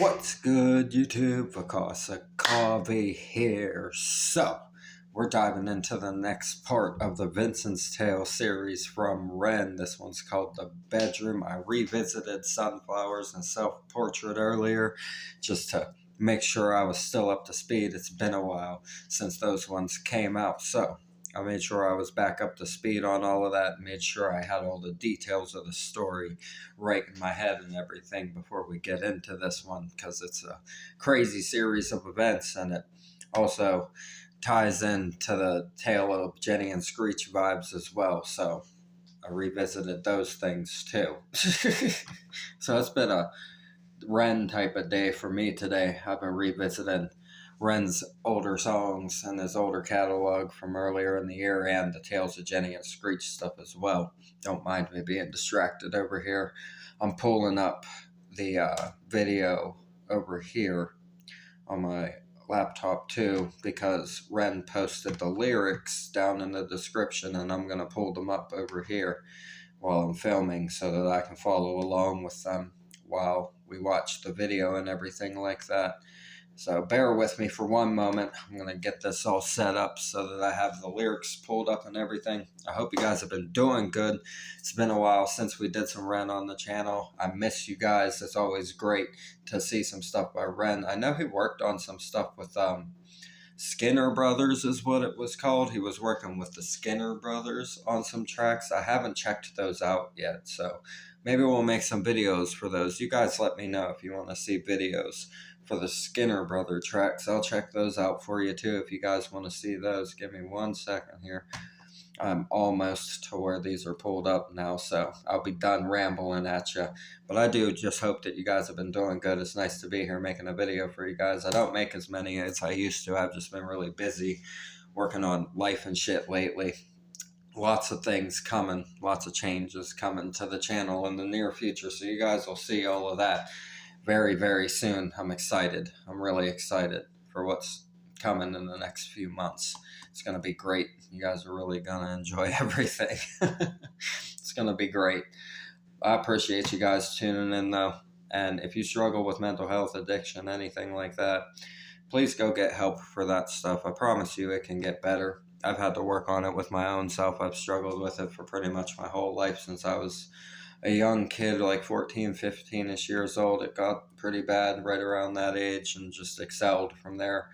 What's good, YouTube? Vincent'S here. So, we're diving into the next part of the Vincent's Tale series from Ren. This one's called The Bedroom. I revisited Sunflowers and Self-Portrait earlier just to make sure I was still up to speed. It's been a while since those ones came out, so I made sure I was back up to speed on all of that, made sure I had all the details of the story right in my head and everything before we get into this one, because it's a crazy series of events and it also ties into the tale of Jenny and Screech vibes as well. So I revisited those things too. So it's been a Ren type of day for me today. I've been revisiting Ren's older songs and his older catalog from earlier in the year and the Tales of Jenny and Screech stuff as well. Don't mind me being distracted over here. I'm pulling up the video over here on my laptop too because Ren posted the lyrics down in the description, and I'm going to pull them up over here while I'm filming so that I can follow along with them while we watch the video and everything like that. So bear with me for one moment. I'm going to get this all set up so that I have the lyrics pulled up and everything. I hope you guys have been doing good. It's been a while since we did some Ren on the channel. I miss you guys. It's always great to see some stuff by Ren. I know he worked on some stuff with Skinner Brothers is what it was called. He was working with the Skinner Brothers on some tracks. I haven't checked those out yet, so maybe we'll make some videos for those. You guys let me know if you want to see videos for the Skinner Brother tracks. I'll check those out for you too if you guys want to see those. Give me 1 second here. I'm almost to where these are pulled up now, so I'll be done rambling at you. But I do just hope that you guys have been doing good. It's nice to be here making a video for you guys. I don't make as many as I used to. I've just been really busy working on life and shit lately. Lots of things coming, lots of changes coming to the channel in the near future, so you guys will see all of that very, very soon. I'm excited. I'm really excited for what's coming in the next few months. It's going to be great. You guys are really going to enjoy everything. It's going to be great. I appreciate you guys tuning in though. And if you struggle with mental health, addiction, anything like that, please go get help for that stuff. I promise you it can get better. I've had to work on it with my own self. I've struggled with it for pretty much my whole life since I was a young kid, like 14, 15-ish years old. It got pretty bad right around that age and just excelled from there.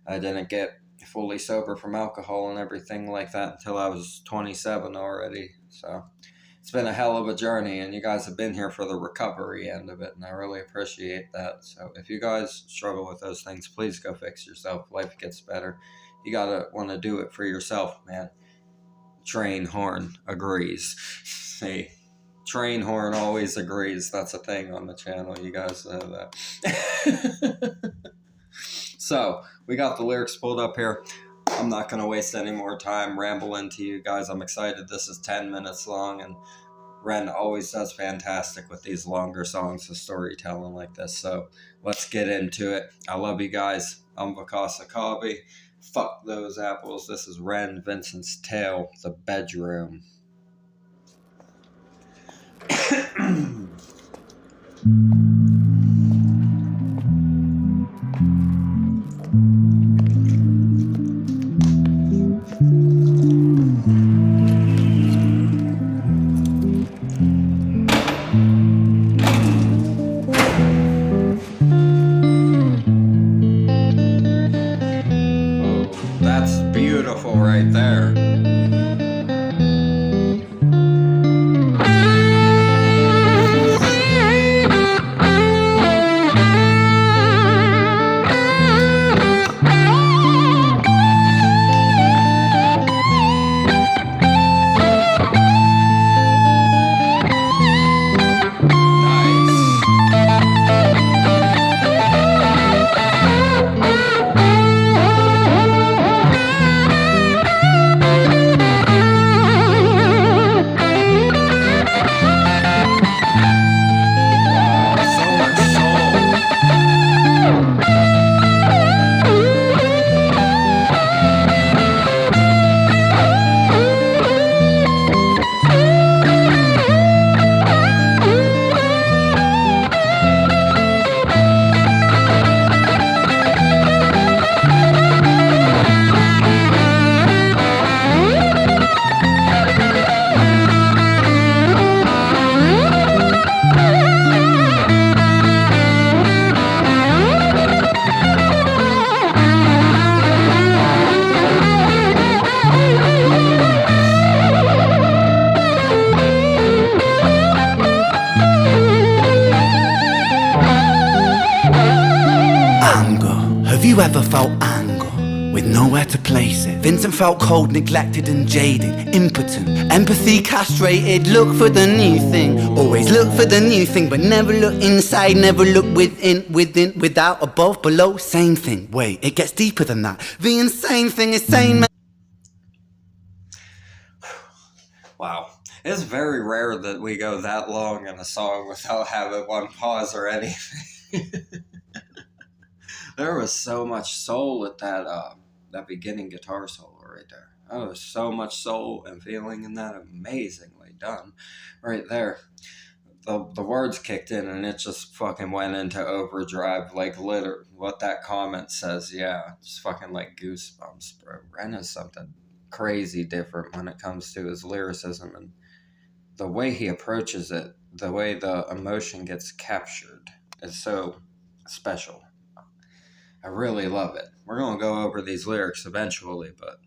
I didn't get fully sober from alcohol and everything like that until I was 27 already. So it's been a hell of a journey, and you guys have been here for the recovery end of it, and I really appreciate that. So if you guys struggle with those things, please go fix yourself. Life gets better. You gotta want to do it for yourself, man. Train Horn agrees. Hey, Train Horn always agrees. That's a thing on the channel. You guys know that. So we got the lyrics pulled up here. I'm not going to waste any more time rambling to you guys. I'm excited. This is 10 minutes long, and Ren always does fantastic with these longer songs of storytelling like this. So let's get into it. I love you guys. I'm VKmusic. Fuck those apples. This is Ren, Vincent's Tale, The Bedroom. That's beautiful right there. Nice. Have you ever felt anger with nowhere to place it? Vincent felt cold, neglected and jaded, impotent, empathy castrated. Look for the new thing, always look for the new thing, but never look inside, never look within, without, above, below, same thing. Wait, it gets deeper than that. The insane thing is sane, man. Wow. It's very rare that we go that long in a song without having one pause or anything. There was so much soul at that beginning guitar solo right there. Oh, there's so much soul and feeling in that. Amazingly done. Right there. The words kicked in and it just fucking went into overdrive, like what that comment says. Yeah, just fucking like goosebumps, bro. Ren is something crazy different when it comes to his lyricism and the way he approaches it, the way the emotion gets captured is so special. I really love it. We're going to go over these lyrics eventually, but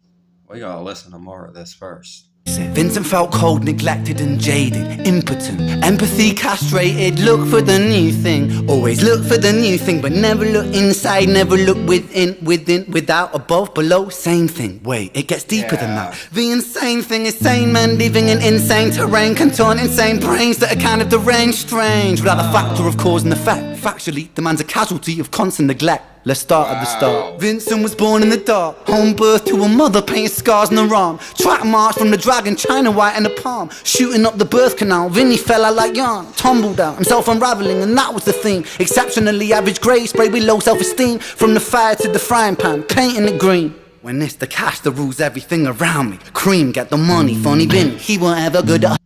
we got to listen to more of this first. Vincent felt cold, neglected and jaded, impotent, empathy castrated. Look for the new thing, always look for the new thing, but never look inside, never look within, without, above, below, same thing. Wait, it gets deeper than that. The insane thing is sane men living in insane terrain, contort insane brains that are kind of deranged, strange, without the factor of cause and effect. Factually, the man's a casualty of constant neglect. Let's start at the start. Vincent was born in the dark, home birth to a mother, painted scars on her arm. Track march from the dragon, China white in the palm. Shooting up the birth canal, Vinny fell out like yarn. Tumbled out, himself unraveling, and that was the theme. Exceptionally average grade, sprayed with low self-esteem. From the fire to the frying pan, painting it green. When it's the cash that rules everything around me. Cream, get the money, funny Vinny, he won't ever good at.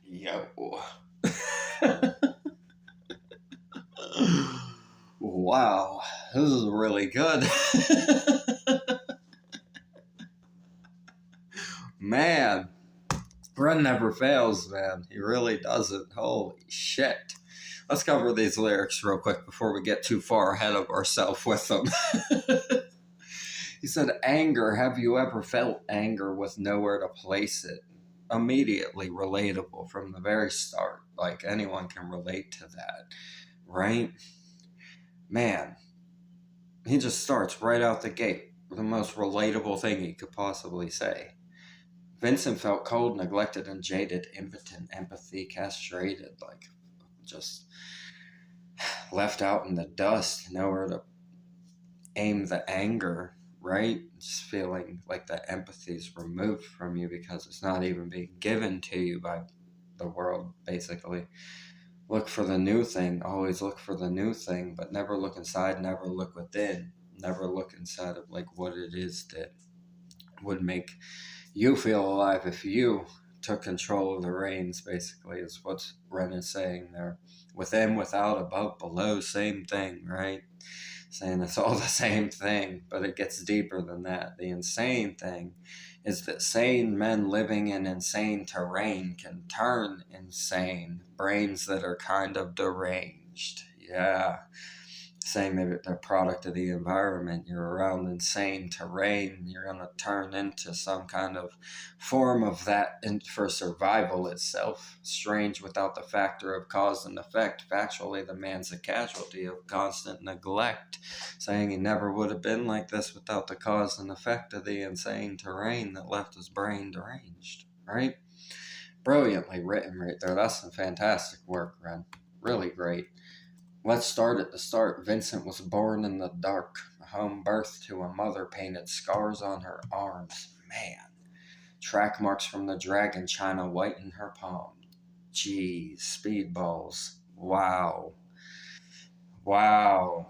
Yo. Wow, this is really good. Man, Ren never fails, man. He really doesn't. Holy shit. Let's cover these lyrics real quick before we get too far ahead of ourselves with them. He said, anger. Have you ever felt anger with nowhere to place it? Immediately relatable from the very start. Like anyone can relate to that, right? Man, he just starts right out the gate with the most relatable thing he could possibly say. Vincent felt cold, neglected, and jaded, impotent, empathy castrated, like just left out in the dust, nowhere to aim the anger, right? Just feeling like the empathy is removed from you because it's not even being given to you by the world, basically. Look for the new thing, always look for the new thing, but never look inside, never look within, never look inside of like what it is that would make you feel alive if you took control of the reins, basically, is what Ren is saying there. Within, without, above, below, same thing, right? Saying it's all the same thing, but it gets deeper than that. The insane thing is that sane men living in insane terrain can turn insane. Brains that are kind of deranged. Yeah. Saying they're a product of the environment. You're around insane terrain. You're going to turn into some kind of form of that for survival itself. Strange without the factor of cause and effect. Factually, the man's a casualty of constant neglect. Saying he never would have been like this without the cause and effect of the insane terrain that left his brain deranged. Right? Brilliantly written right there. That's some fantastic work, Ren. Really great. Let's start at the start. Vincent was born in the dark, a home birth to a mother, painted scars on her arms. Man. Track marks from the dragon, China white in her palm. Jeez, speedballs. Wow. Wow.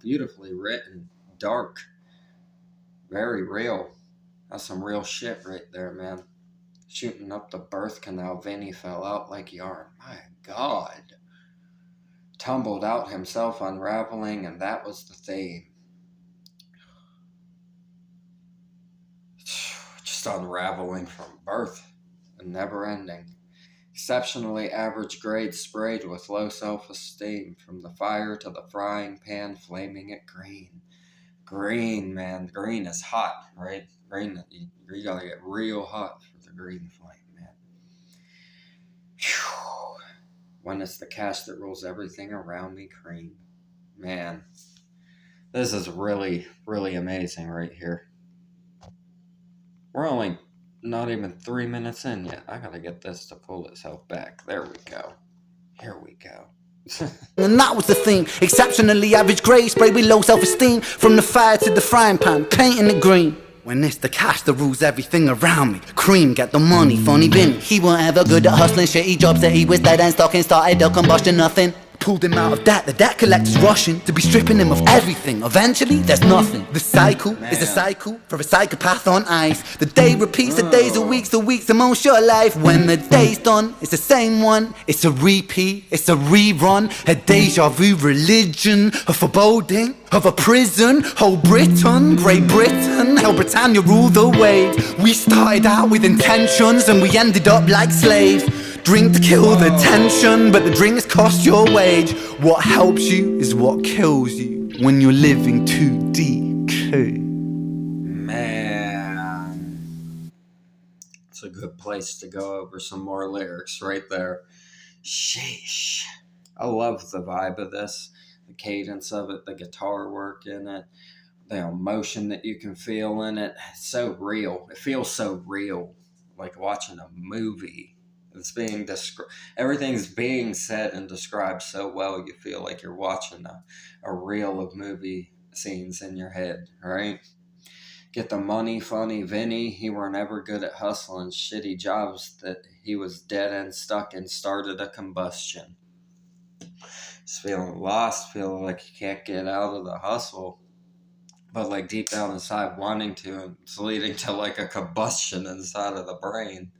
Beautifully written. Dark. Very real. That's some real shit right there, man. Shooting up the birth canal, Vinny fell out like yarn. My God. Tumbled out himself unraveling, and that was the theme. Just unraveling from birth and never ending. Exceptionally average grade sprayed with low self-esteem. From the fire to the frying pan, flaming it green. Green, man. Green is hot, right? Green, you gotta get real hot for the green flame, man. Whew. When it's the cash that rules everything around me, cream. Man, this is really, really amazing right here. We're only not even 3 minutes in yet. I gotta get this to pull itself back. There we go. Here we go. And that was the theme. Exceptionally average grade, spray with low self-esteem. From the fire to the frying pan, painting it green. When it's the cash that rules everything around me. Cream, get the money, funny bin. He weren't ever good at hustling, shitty jobs that he was dead and stocking. Started a combustion, nothing. Pulled him out of debt, the debt collector's rushing to be stripping him of everything. Eventually, there's nothing. The cycle is a cycle for a psychopath on ice. The day repeats, the days, the week's the most short life. When the day's done, it's the same one. It's a repeat, it's a rerun. A deja vu religion, a foreboding of a prison. Whole Britain, Great Britain, hell Britannia rule the waves. We started out with intentions and we ended up like slaves. Drink to kill the tension, but the drinks cost your wage. What helps you is what kills you when you're living too DK. Man, it's a good place to go over some more lyrics right there. Sheesh. I love the vibe of this, the cadence of it, the guitar work in it, the emotion that you can feel in it. It's so real. It feels so real, like watching a movie. It's being everything's being said and described so well you feel like you're watching a reel of movie scenes in your head, right? Get the money, funny Vinny. He were never good at hustling, shitty jobs that he was dead and stuck and started a combustion. Just feeling lost, feeling like you can't get out of the hustle, but like deep down inside wanting to, and it's leading to like a combustion inside of the brain.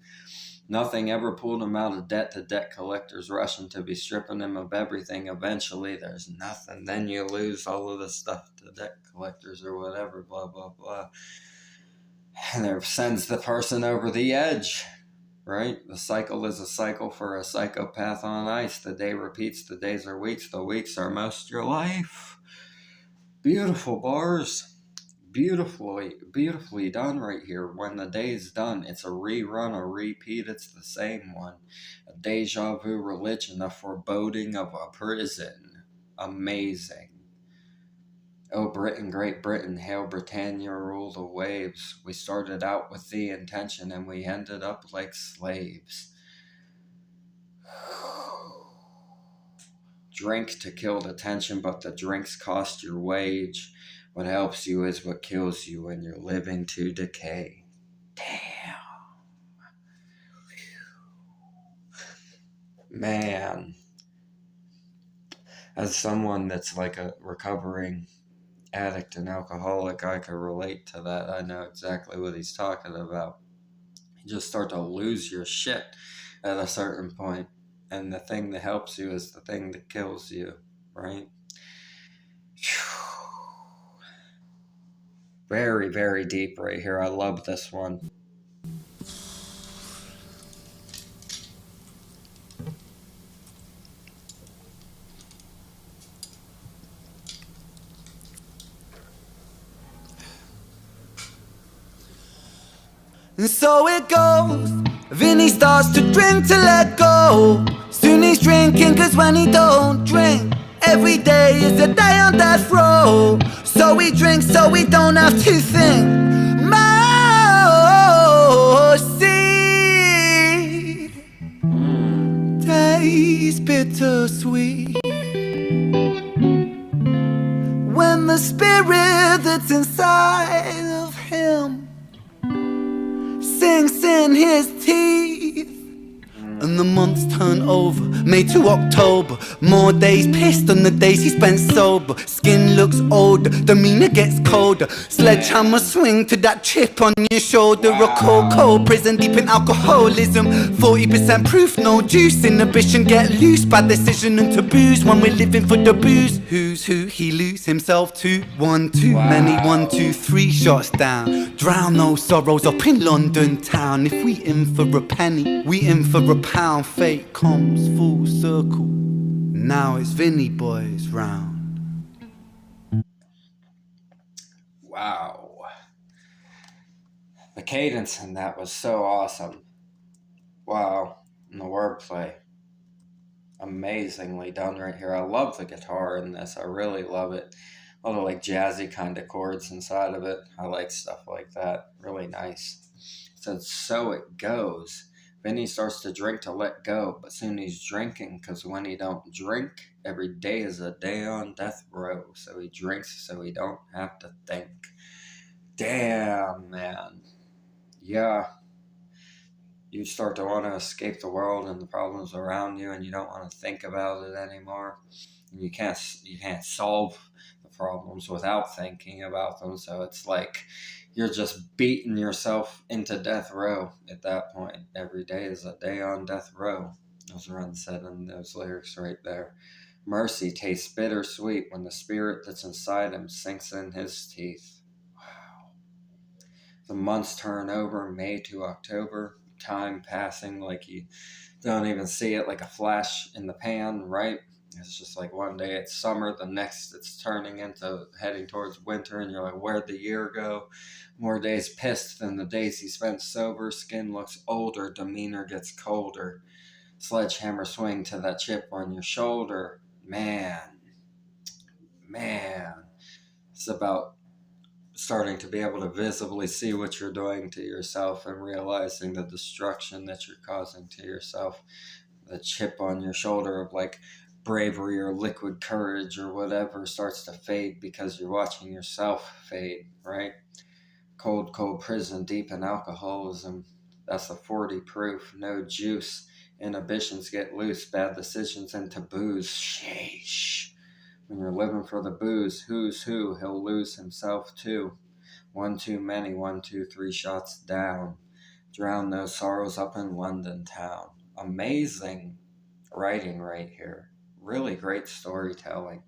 Nothing ever pulled him out of debt to debt collectors rushing to be stripping him of everything. Eventually, there's nothing. Then you lose all of the stuff to debt collectors or whatever, blah, blah, blah. And it sends the person over the edge, right? The cycle is a cycle for a psychopath on ice. The day repeats, the days are weeks, the weeks are most your life. Beautiful bars. Beautifully done right here. When the day's done, it's a rerun, a repeat, it's the same one. A deja vu religion, a foreboding of a prison. Amazing. Oh, Britain, Great Britain, hail Britannia, rule the waves. We started out with the intention and we ended up like slaves. Drink to kill the tension, but the drinks cost your wage. What helps you is what kills you when you're living to decay. Damn. Man. As someone that's like a recovering addict and alcoholic, I can relate to that. I know exactly what he's talking about. You just start to lose your shit at a certain point. And the thing that helps you is the thing that kills you, right? Very, very deep right here. I love this one. And so it goes. Vinny starts to drink to let go. Soon he's drinking, cause when he don't drink, every day is a day on death row. So he drinks so we don't have to think. Mercy, taste bittersweet. When the spirit that's inside of him sinks in his teeth, and the months turn over, May to October. More days pissed than the days he spent sober. Skin looks older, demeanor gets colder. Sledgehammer swing to that chip on your shoulder. A cold prison deep in alcoholism. 40% proof, no juice. Inhibition get loose by decision and taboos. When we're living for the booze, who's who he lose himself to? One too many, 1, 2, 3 shots down. Drown those sorrows up in London town. If we in for a penny, we in for a pound. Fate comes full circle. Now it's Vinny boys round. Wow. The cadence in that was so awesome. Wow. And the wordplay. Amazingly done right here. I love the guitar in this. I really love it. A lot of like jazzy kind of chords inside of it. I like stuff like that. Really nice. So it goes. Then he starts to drink to let go, but soon he's drinking because when he don't drink, every day is a day on death row. So he drinks so he don't have to think. Damn, man. Yeah, you start to want to escape the world and the problems around you, and you don't want to think about it anymore. And you can't solve the problems without thinking about them. So it's like you're just beating yourself into death row at that point. Every day is a day on death row. Those Ren said in those lyrics right there. Mercy tastes bittersweet when the spirit that's inside him sinks in his teeth. Wow. The months turn over, May to October, time passing like you don't even see it, like a flash in the pan, right? It's just like one day it's summer, the next it's turning into heading towards winter, and you're like, where'd the year go? More days pissed than the days he spent sober. Skin looks older, demeanor gets colder. Sledgehammer swing to that chip on your shoulder. Man. It's about starting to be able to visibly see what you're doing to yourself and realizing the destruction that you're causing to yourself. The chip on your shoulder of like bravery or liquid courage or whatever starts to fade because you're watching yourself fade, right? Cold prison deep in alcoholism. That's a 40 proof, no juice. Inhibitions get loose, bad decisions and taboos. Sheesh. When you're living for the booze, who's who, he'll lose himself too. One too many, 1, 2, 3 shots down. Drown those sorrows up in London town. Amazing writing right here. Really great storytelling.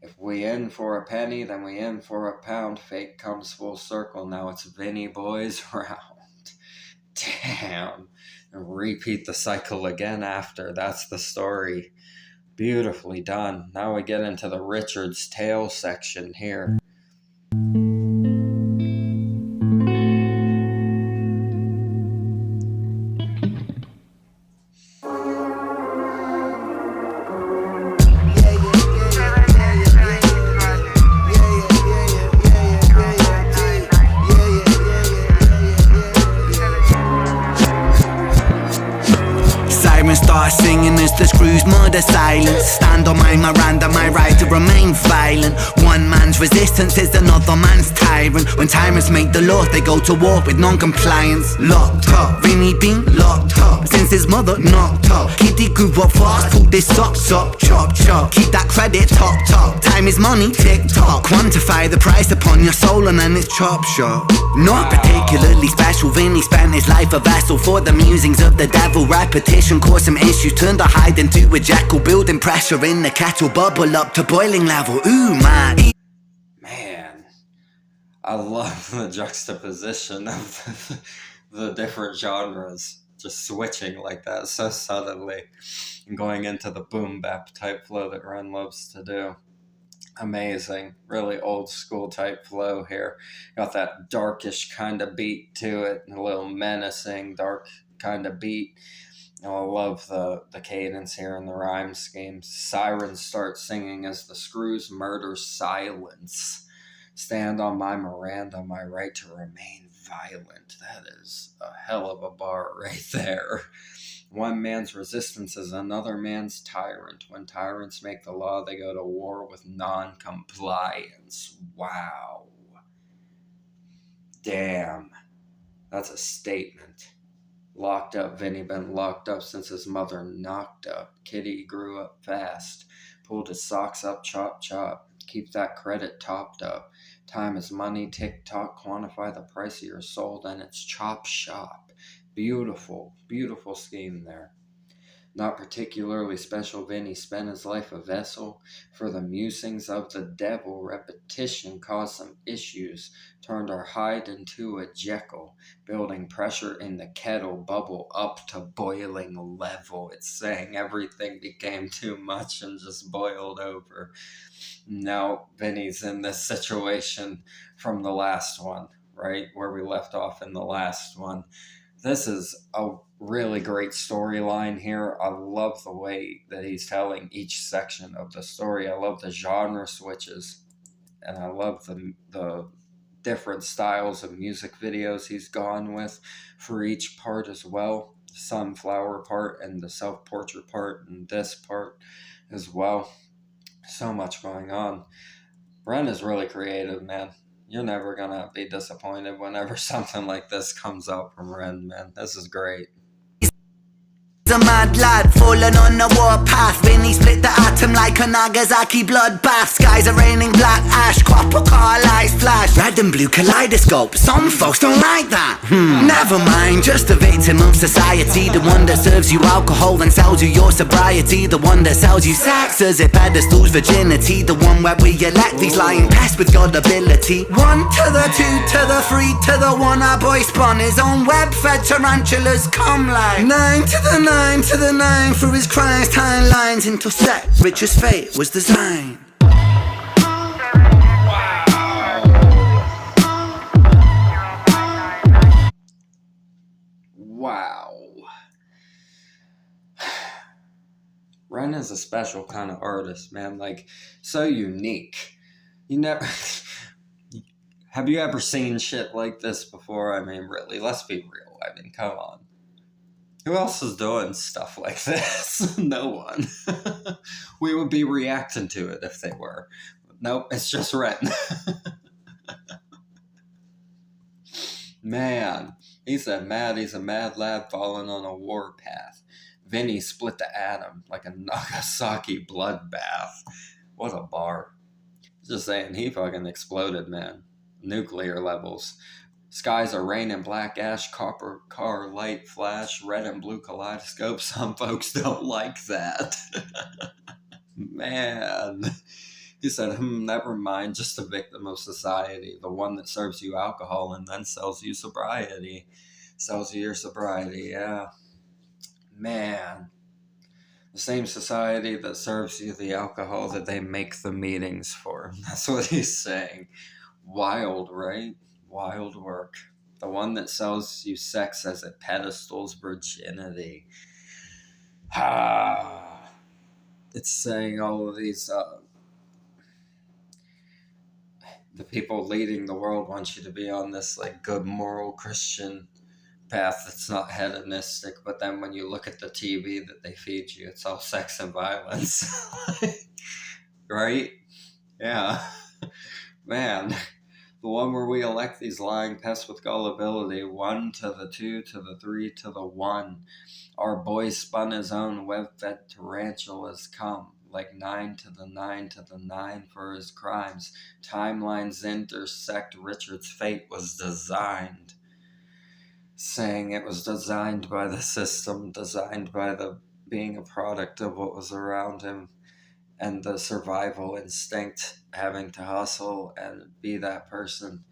If we in for a penny, then we in for a pound. Fate comes full circle. Now it's Vinny boys round. Damn. And repeat the cycle again after. That's the story. Beautifully done. Now we get into the Vincent'S Tale section here. Start singing as the screws murder silence. Stand on my Miranda, my right to remain violent. One man's resistance is another man's tyrant. When tyrants make the laws, they go to war with non-compliance. Locked up, Vinny been locked up since his mother knocked up. Kitty grew up fast, pulled his socks up. Chop chop, keep that credit topped up. Time is money, tick tock. Quantify the price upon your soul and then it's chop shop. Not particularly special, Vinny spent his life a vessel for the musings of the devil. Repetition caused some issues, turned a hide into a jackal. Building pressure in the kettle, bubble up to boiling level. Ooh man. Man, I love the juxtaposition of the different genres just switching like that so suddenly and going into the boom bap type flow that Ren loves to do. Amazing, really old school type flow here. Got that darkish kind of beat to it, a little menacing, dark kind of beat. I love the cadence here and the rhyme scheme. Sirens start singing as the screws murder silence. Stand on my Miranda, my right to remain violent. That is a hell of a bar right there. One man's resistance is another man's tyrant. When tyrants make the law, they go to war with non-compliance. Wow. Damn. That's a statement. Locked up, Vinny been locked up since his mother knocked up. Kitty grew up fast. Pulled his socks up, chop chop. Keep that credit topped up. Time is money, tick tock. Quantify the price of your soul, then it's chop shop. Beautiful, beautiful scheme there. Not particularly special, Vinny spent his life a vessel for the musings of the devil. Repetition caused some issues, turned our hide into a Jekyll, building pressure in the kettle, bubble up to boiling level. It's saying everything became too much and just boiled over. Now Vinny's in this situation from the last one, right? Where we left off in the last one. This is a really great storyline here. I love the way that he's telling each section of the story. I love the genre switches, and I love the different styles of music videos he's gone with for each part as well. The sunflower part and the self portrait part, and this part as well. So much going on. Ren is really creative, man. You're never gonna be disappointed whenever something like this comes out from Ren, man. This is great. A mad lad falling on the warpath. Vinny split the atom like a Nagasaki bloodbath. Skies are raining black ash, copper car lights flash. Red and blue kaleidoscope, some folks don't like that. Never mind, just a victim of society. The one that serves you alcohol and sells you your sobriety. The one that sells you sex as it pedestals virginity. The one where we elect these lying pests with God ability. 1 to the 2 to the 3 to the 1. Our boy spun his own web-fed tarantulas come like 9 to the 9 to the 9 for his crimes, timelines intersect. Rich's fate was designed. Wow. Ren is a special kind of artist, man. Like, so unique. You never. Have you ever seen shit like this before? I mean, really, let's be real. I mean, come on. Who else is doing stuff like this? No one. We would be reacting to it if they were. Nope, it's just Ren. Man, he's a mad lad falling on a war path. Vinny split the atom like a Nagasaki bloodbath. What a bar. Just saying, he fucking exploded, man. Nuclear levels. Skies are raining black ash, copper car light flash, red and blue kaleidoscope. Some folks don't like that. Man. He said, never mind, just a victim of society. The one that serves you alcohol and then sells you sobriety. Sells you your sobriety, yeah. Man. The same society that serves you the alcohol that they make the meetings for. That's what he's saying. Wild, right? Wild work. The one that sells you sex as it pedestals virginity. It's saying all of these, the people leading the world want you to be on this, like, good moral Christian path that's not hedonistic, but then when you look at the TV that they feed you, it's all sex and violence. Right? Yeah. Man. The one where we elect these lying pests with gullibility, 1 to the 2 to the 3 to the 1. Our boy spun his own web-fed tarantulas come, like 9 to the 9 to the 9 for his crimes. Timelines intersect, Richard's fate was designed. Saying it was designed by the system, designed by the being a product of what was around him. And the survival instinct, having to hustle and be that person.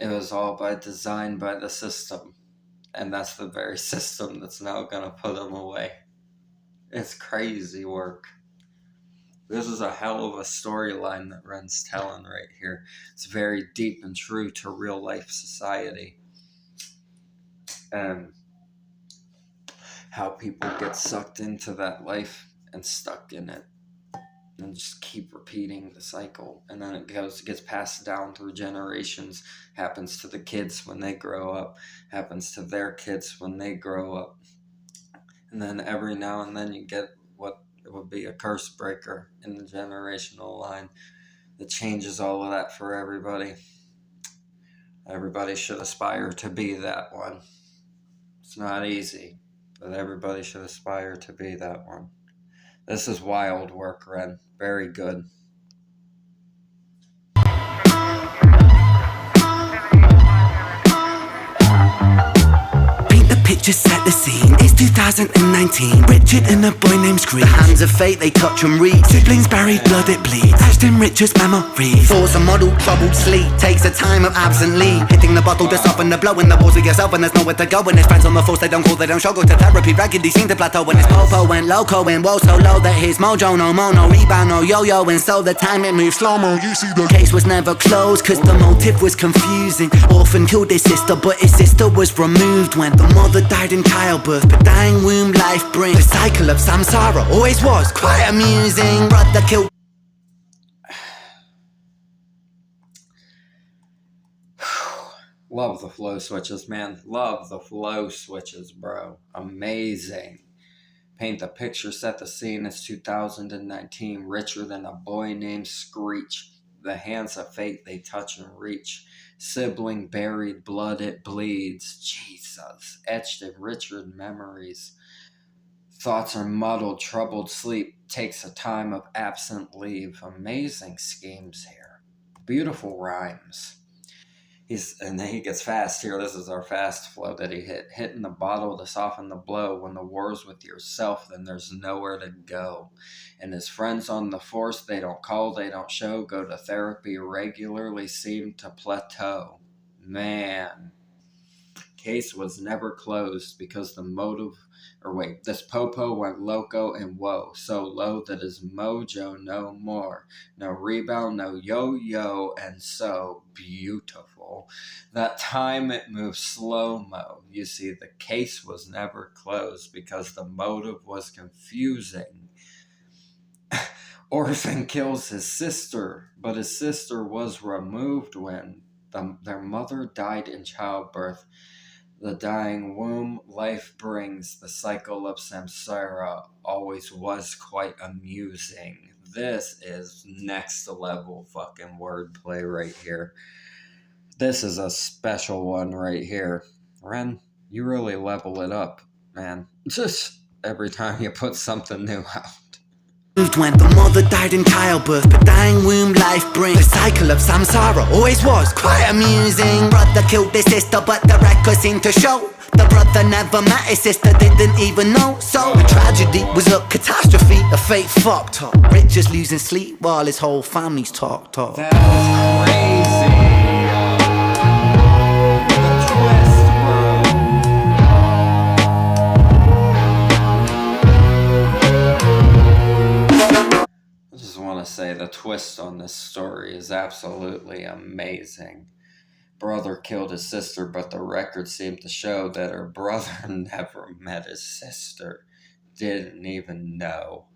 It was all by design by the system. And that's the very system that's now going to put him away. It's crazy work. This is a hell of a storyline that Ren's telling right here. It's very deep and true to real life society. And how people get sucked into that life and stuck in it. And just keep repeating the cycle, and then it gets passed down through generations. Happens to the kids when they grow up, happens to their kids when they grow up, and then every now and then you get what would be a curse breaker in the generational line that changes all of that for everybody. Everybody should aspire to be that one. It's not easy, but everybody should aspire to be that one. This is wild work, Ren. Very good. Just set the scene. It's 2019. Richard and a boy named Screech. The hands of fate, they touch and reach. Siblings buried, blood it bleeds. Etched in Richard's memories. Thoughts a model, troubled sleep. Takes a time of absent leave. Hitting the bottle to soften the blow. In the walls of yourself when there's nowhere to go. When his friends on the force, they don't call, they don't show. Go to therapy, raggedy seem to plateau. When his popo went loco and woe so low that his mojo no more, no rebound, no yo-yo. And so the time it moved slow-mo. You see the case was never closed, cause the motive was confusing. Orphan killed his sister, but his sister was removed when the mother died in childbirth. But dying womb life brings. The cycle of samsara always was quite amusing. Brother killed. Love the flow switches, man. Love the flow switches, bro. Amazing. Paint the picture, set the scene. It's 2019. Richer than a boy named Screech. The hands of fate, they touch and reach. Sibling buried, blood it bleeds. Jesus. Etched in Richard memories. Thoughts are muddled, troubled sleep. Takes a time of absent leave. Amazing schemes here. Beautiful rhymes. And then he gets fast here. This is our fast flow that he hit. Hitting the bottle to soften the blow. When the war's with yourself, then there's nowhere to go. And his friends on the force, they don't call, they don't show. Go to therapy regularly, seem to plateau. Man. Case was never closed because the motive... this popo went loco and whoa, so low that his mojo no more. No rebound, no yo-yo, and so beautiful. That time it moved slow-mo. You see, the case was never closed because the motive was confusing. Orphan kills his sister, but his sister was removed when their mother died in childbirth. The dying womb life brings. The cycle of samsara always was quite amusing. This is next level fucking wordplay right here. This is a special one right here. Ren, you really level it up, man. Just every time you put something new out. When the mother died in childbirth, but dying womb life brings. The cycle of samsara always was quite amusing. Brother killed his sister, but the record seemed to show the brother never met his sister, didn't even know. So the tragedy was a catastrophe, a fate fucked up. Richard's losing sleep while his whole family's talked up. That was crazy. Say the twist on this story is absolutely amazing. Brother killed his sister, but the record seemed to show that her brother never met his sister. Didn't even know.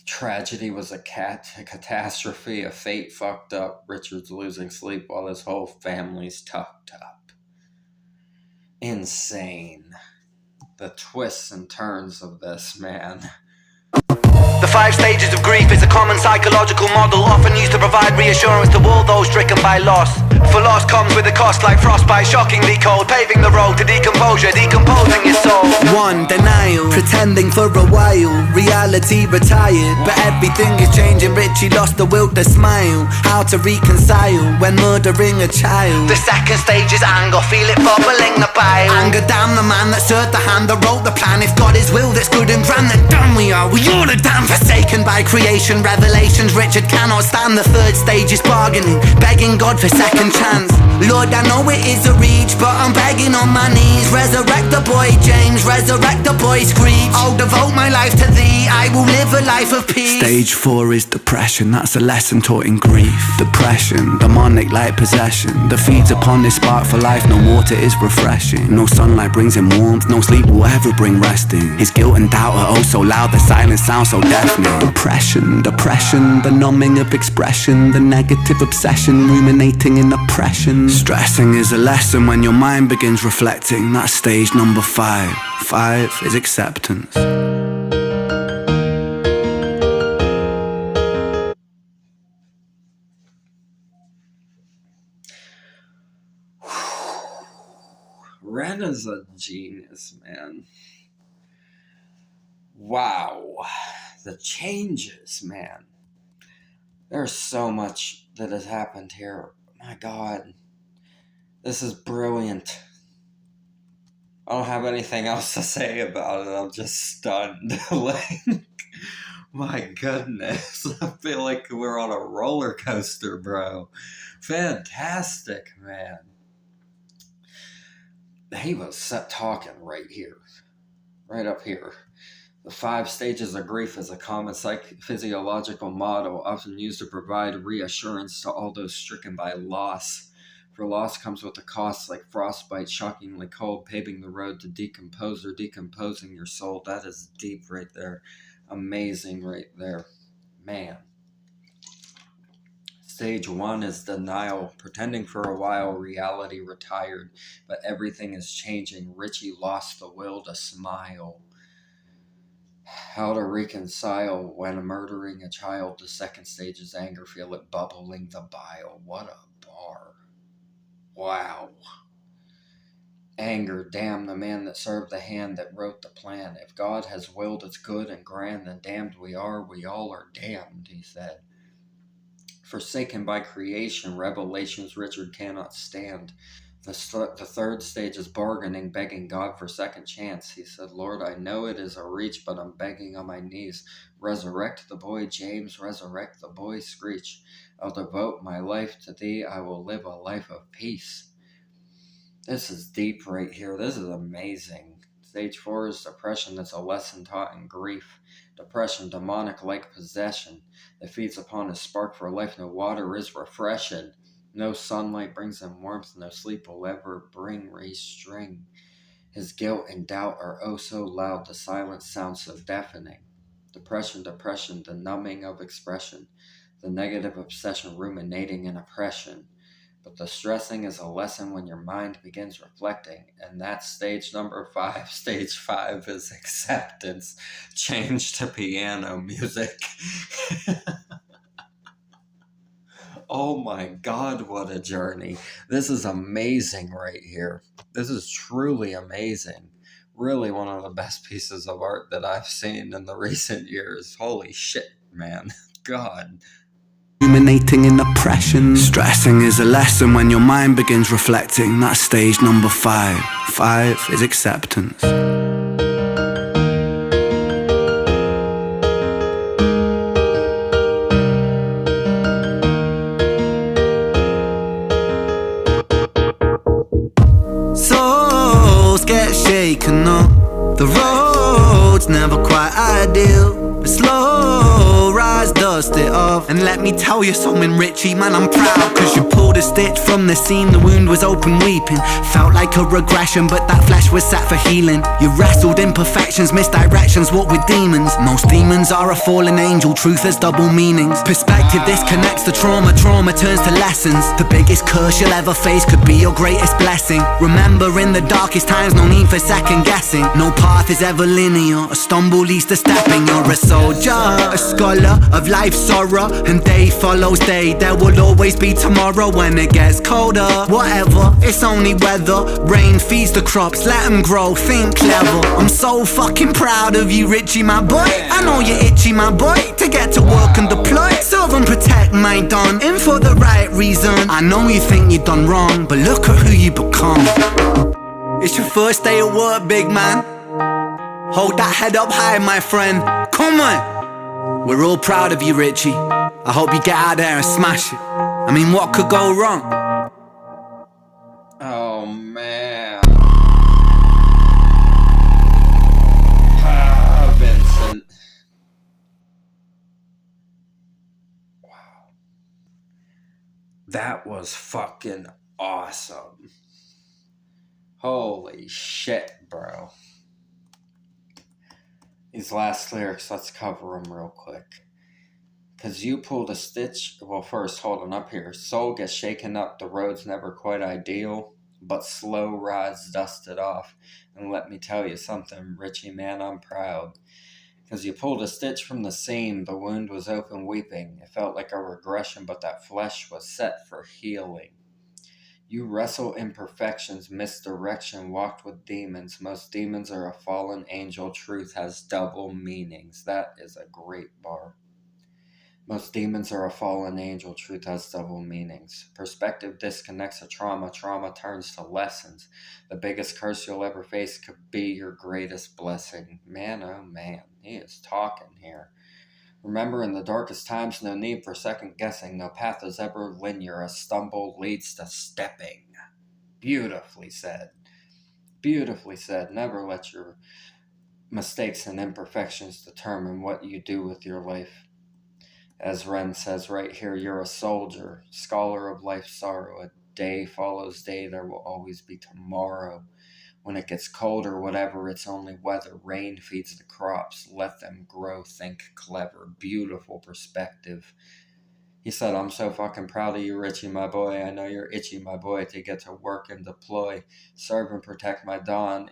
Tragedy was a catastrophe. A fate fucked up. Richard's losing sleep while his whole family's tucked up. Insane. The twists and turns of this, man. The 5 stages of grief is a common psychological model, often used to provide reassurance to all those stricken by loss. For loss comes with a cost like frostbite, shockingly cold, paving the road to decomposure, decomposing your soul. 1. Denial, pretending for a while, reality retired, but everything is changing. Richie lost the will to smile, how to reconcile when murdering a child. The 2nd stage is anger, feel it bubbling the bile. Anger, damn the man that served the hand that wrote the plan. If God is will that's good and grand, then damn we are all a damn. Forsaken by creation, revelations Richard cannot stand. The 3rd stage is bargaining, begging God for second chance. Lord, I know it is a reach, but I'm begging on my knees. Resurrect the boy James, resurrect the boy Screech. I'll devote my life to thee, I will live a life of peace. Stage 4 is depression, that's a lesson taught in grief. Depression, demonic like possession, that feeds upon this spark for life. No water is refreshing, no sunlight brings him warmth, no sleep will ever bring resting. His guilt and doubt are oh so loud, the silence sounds so deafening. Depression, the numbing of expression, the negative obsession, ruminating in oppression. Stressing is a lesson when your mind begins reflecting. That's stage number 5. 5 is acceptance. Ren is a genius, man. Wow. The changes, man. There's so much that has happened here. My God. This is brilliant. I don't have anything else to say about it. I'm just stunned. Like, my goodness. I feel like we're on a roller coaster, bro. Fantastic, man. He was set talking right here, right up here. The 5 stages of grief is a common physiological model often used to provide reassurance to all those stricken by loss. For loss comes with a cost like frostbite, shockingly cold, paving the road to decompose or decomposing your soul. That is deep right there. Amazing right there. Man. Stage 1 is denial. Pretending for a while, reality retired, but everything is changing. Richie lost the will to smile. How to reconcile when murdering a child. The second stage is anger. Feel it bubbling the bile. What a bar. Wow. Anger. Damn the man that served the hand that wrote the plan. If God has willed it's good and grand, then damned we all are damned, he said. Forsaken by creation, revelations Richard cannot stand. The third stage is bargaining, begging God for second chance. He said, Lord, I know it is a reach, but I'm begging on my knees. Resurrect the boy James, resurrect the boy Screech. I'll devote my life to thee. I will live a life of peace. This is deep right here. This is amazing. Stage 4 is depression. That's a lesson taught in grief. Depression, demonic like possession, that feeds upon a spark for life. No water is refreshing. No sunlight brings him warmth. No sleep will ever bring restraint. His guilt and doubt are oh so loud. The silence sounds so deafening. Depression, the numbing of expression. The negative obsession, ruminating and oppression. But the stressing is a lesson when your mind begins reflecting. And that's stage number 5. Stage 5 is acceptance. Change to piano music. Oh my God, what a journey. This is amazing right here. This is truly amazing. Really one of the best pieces of art that I've seen in the recent years. Holy shit, man. God. Ruminating in oppression. Stressing is a lesson when your mind begins reflecting. That's stage number 5. 5 is acceptance. Souls get shaken up. The road's never quite ideal, but slow rise, dust it off. And let me tell you something, Richie, man, I'm proud, cause you pulled a stitch from the seam. The wound was open weeping. Felt like a regression, but that flesh was set for healing. You wrestled imperfections, misdirections, what with demons. Most demons are a fallen angel. Truth has double meanings. Perspective disconnects the trauma. Trauma turns to lessons. The biggest curse you'll ever face could be your greatest blessing. Remember, in the darkest times, no need for second guessing. No path is ever linear. A stumble leads to stepping. You're a soldier, a scholar of life's sorrow, and day follows day. There will always be tomorrow when it gets colder. Whatever, it's only weather. Rain feeds the crops, let them grow, think clever. I'm so fucking proud of you, Richie, my boy. I know you're itchy, my boy, to get to work and deploy. Serve and protect my don, in for the right reason. I know you think you've done wrong, but look at who you become. It's your first day at work, big man. Hold that head up high, my friend. Come on. We're all proud of you, Richie. I hope you get out there and smash it. I mean, what could go wrong? Oh, man. Vincent. Wow. That was fucking awesome. Holy shit, bro. These last lyrics, let's cover them real quick. Cause you pulled a stitch. Well, first, hold on up here. Soul gets shaken up. The road's never quite ideal, but slow rides dusted off. And let me tell you something, Richie, man, I'm proud. Cause you pulled a stitch from the seam. The wound was open weeping. It felt like a regression, but that flesh was set for healing. You wrestle imperfections, misdirection, walked with demons. Most demons are a fallen angel. Truth has double meanings. That is a great bar. Most demons are a fallen angel. Truth has double meanings. Perspective disconnects a trauma. Trauma turns to lessons. The biggest curse you'll ever face could be your greatest blessing. Man, oh man, he is talking here. Remember, in the darkest times, no need for second guessing. No path is ever linear. A stumble leads to stepping. Beautifully said. Beautifully said. Never let your mistakes and imperfections determine what you do with your life. As Ren says right here, you're a soldier, scholar of life's sorrow. A day follows day, there will always be tomorrow. When it gets cold or whatever, it's only weather. Rain feeds the crops, let them grow. Think clever, beautiful perspective. He said, I'm so fucking proud of you, Richie, my boy. I know you're itchy, my boy, to get to work and deploy. Serve and protect my Don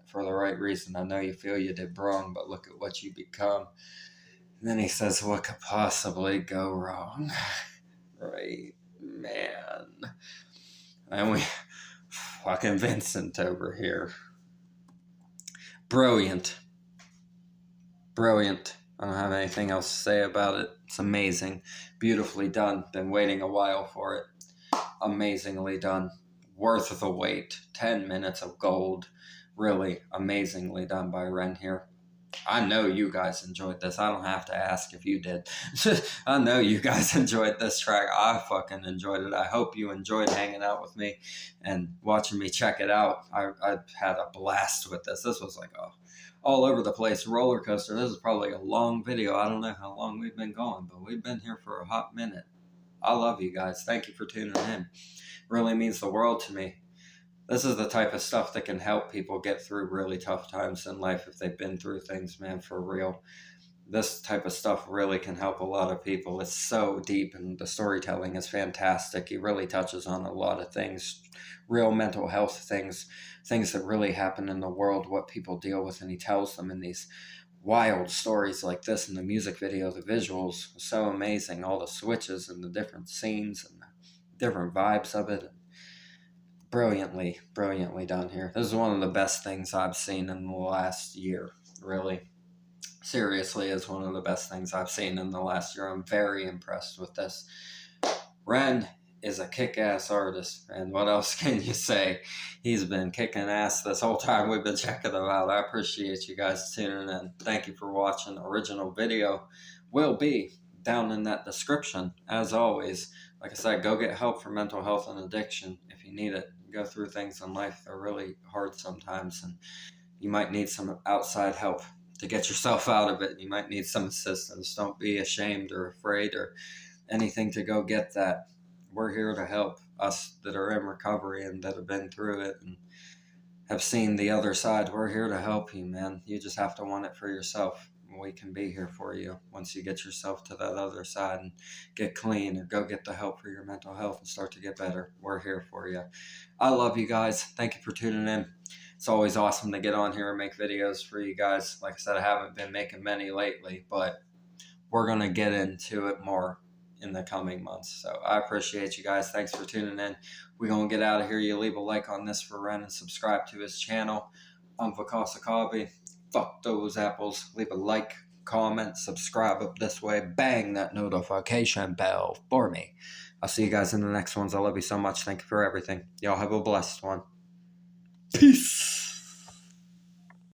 for the right reason. I know you feel you did wrong, but look at what you become. And then he says, what could possibly go wrong? Right, man. And we fucking Vincent over here. Brilliant. Brilliant. I don't have anything else to say about it. It's amazing. Beautifully done. Been waiting a while for it. Amazingly done. Worth the wait. 10 minutes of gold. Really amazingly done by Ren here. I know you guys enjoyed this. I don't have to ask if you did. I know you guys enjoyed this track. I fucking enjoyed it. I hope you enjoyed hanging out with me and watching me check it out. I had a blast with this. This was like a all over the place roller coaster. This is probably a long video. I don't know how long we've been going, but we've been here for a hot minute. I love you guys. Thank you for tuning in. Really means the world to me. This is the type of stuff that can help people get through really tough times in life if they've been through things, man, for real. This type of stuff really can help a lot of people. It's so deep, and the storytelling is fantastic. He really touches on a lot of things, real mental health things, things that really happen in the world, what people deal with, and he tells them in these wild stories like this. In the music video, the visuals, so amazing. All the switches and the different scenes and the different vibes of it. Brilliantly done here. This is one of the best things I've seen in the last year, really. Seriously, is one of the best things I've seen in the last year. I'm very impressed with this. Ren is a kick-ass artist, and what else can you say? He's been kicking ass this whole time we've been checking him out. I appreciate you guys tuning in. Thank you for watching. Original video will be down in that description, as always. Like I said, go get help for mental health and addiction if you need it. Go through things in life. They're really hard sometimes, and you might need some outside help to get yourself out of it. You might need some assistance. Don't be ashamed or afraid or anything to go get that. We're here to help us that are in recovery and that have been through it and have seen the other side. We're here to help you, man. You just have to want it for yourself. We can be here for you once you get yourself to that other side and get clean, or go get the help for your mental health and start to get better. We're here for you. I love you guys. Thank you for tuning in. It's always awesome to get on here and make videos for you guys. Like I said, I haven't been making many lately, but we're going to get into it more in the coming months. So I appreciate you guys. Thanks for tuning in. We're going to get out of here. You leave a like on this for Ren and subscribe to his channel. I'm VKmusic. Fuck those apples. Leave a like, comment, subscribe up this way. Bang that notification bell for me. I'll see you guys in the next ones. I love you so much. Thank you for everything. Y'all have a blessed one. Peace.